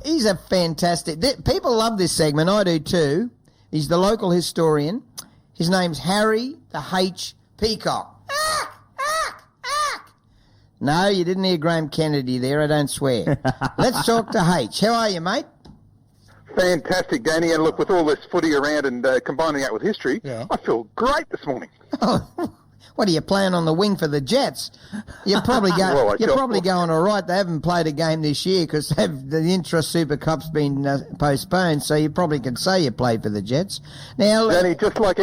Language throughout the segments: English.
he's a fantastic... People love this segment. I do too. He's the local historian. His name's Harry the H. Peacock. No, you didn't hear Graham Kennedy there. I don't swear. Let's talk to H. How are you, mate? Fantastic, Danny. And look, with all this footy around and combining that with history, I feel great this morning. Oh, what are you playing on the wing for the Jets? You're probably going all right. They haven't played a game this year because the Intra-Super Cup's been postponed, so you probably could say you played for the Jets. Now, Danny, just like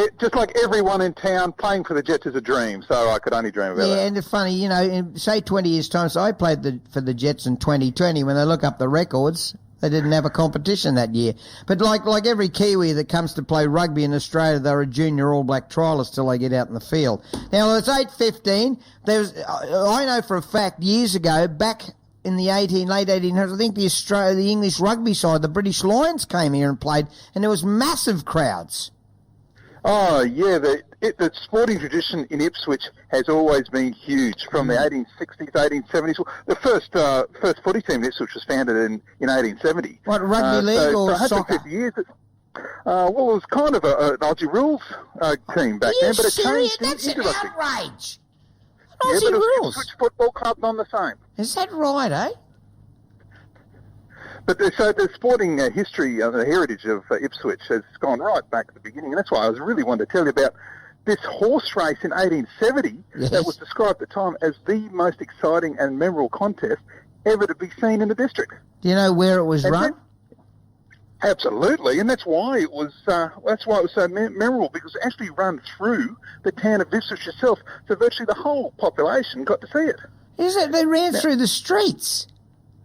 everyone in town, playing for the Jets is a dream, so I could only dream about that. Yeah, and it's funny, in, say 20 years' time, so I played for the Jets in 2020. When they look up the records, they didn't have a competition that year. But like every Kiwi that comes to play rugby in Australia, they're a junior All Black trialist till they get out in the field. Now, it's 8:15. I know for a fact, years ago, back in the late 1800s, I think the English rugby side, the British Lions, came here and played, and there was massive crowds. Oh, yeah, the sporting tradition in Ipswich has always been huge from the 1860s, 1870s. The first footy team in Ipswich was founded in 1870. What, rugby league or soccer? 150 years. Well, it was kind of an Aussie rules team back then, but it changed into rugby. That's an outrage. Yeah, Aussie but rules. Ipswich Football Club on the same. Is that right, eh? But the sporting history, the heritage of Ipswich has gone right back to the beginning, and that's why I was really wanting to tell you about this horse race in 1870 that was described at the time as the most exciting and memorable contest ever to be seen in the district. Do you know where it was run? Absolutely, and that's why it was so memorable, because it actually ran through the town of Ipswich itself, so virtually the whole population got to see it. Is it? They ran through the streets.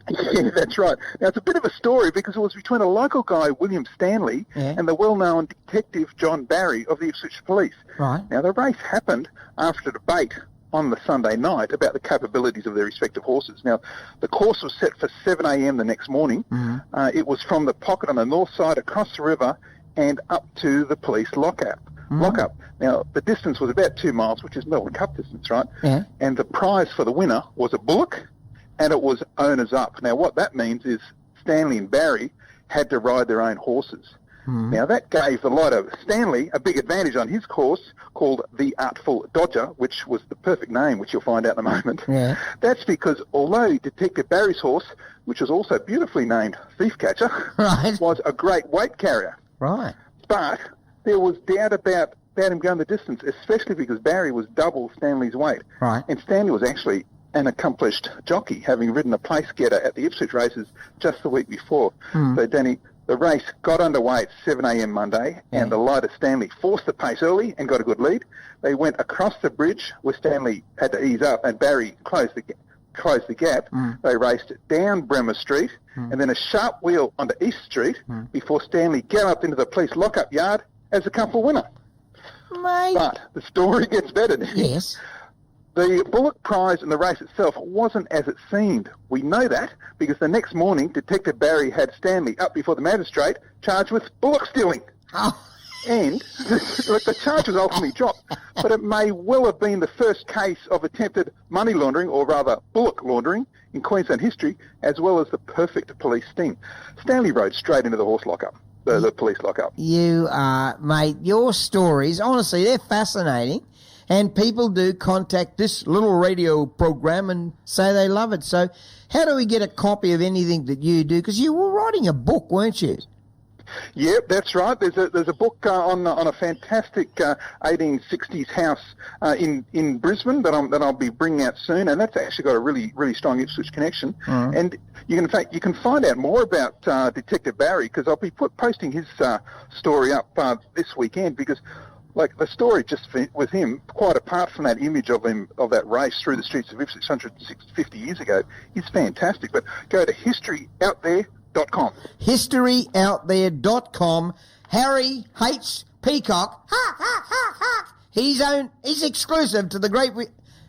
Yeah, that's right. Now, it's a bit of a story because it was between a local guy, William Stanley, and the well-known detective John Barry of the Ipswich Police. Right. Now, the race happened after a debate on the Sunday night about the capabilities of their respective horses. Now, the course was set for 7 a.m. the next morning. It was from the pocket on the north side across the river and up to the police lockup. Now, the distance was about 2 miles, which is Melbourne Cup distance, right? Yeah. And the prize for the winner was a bullock, and it was owners up. Now, what that means is Stanley and Barry had to ride their own horses. Now, that gave the light of Stanley a big advantage on his course called the Artful Dodger, which was the perfect name, which you'll find out in a moment. Yeah. That's because although Detective Barry's horse, which was also beautifully named Thief Catcher, was a great weight carrier. Right. But there was doubt about him going the distance, especially because Barry was double Stanley's weight. Right. And Stanley was actually an accomplished jockey, having ridden a place getter at the Ipswich races just the week before. So, Danny, the race got underway at 7 a.m. Monday, and the lighter Stanley forced the pace early and got a good lead. They went across the bridge where Stanley had to ease up, and Barry closed the gap. They raced down Bremer Street and then a sharp wheel onto East Street before Stanley galloped into the police lockup yard as a couple winner. Mate. But the story gets better. Yes. The bullock prize in the race itself wasn't as it seemed. We know that because the next morning, Detective Barry had Stanley up before the magistrate charged with bullock stealing. Oh. And the charge was ultimately dropped, but it may well have been the first case of attempted money laundering, or rather bullock laundering, in Queensland history, as well as the perfect police sting. Stanley rode straight into the horse lockup, the police lockup. You are, mate, your stories, honestly, they're fascinating. And people do contact this little radio program and say they love it. So how do we get a copy of anything that you do? Because you were writing a book, weren't you? Yep, that's right. There's a book on a fantastic 1860s house in Brisbane that I'll be bringing out soon, and that's actually got a really strong Ipswich connection. And you can find out more about Detective Barry, because I'll be posting his story up this weekend, because like the story just with him, quite apart from that image of that race through the streets of Ipswich 150 years ago, is fantastic. But go to historyouthere.com. Historyouthere.com. Harry H. Peacock. He's exclusive to the great.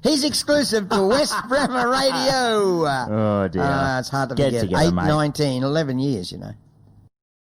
He's exclusive to West Bremer Radio. Oh dear. It's hard to forget. 8, 19, 11 years, you know.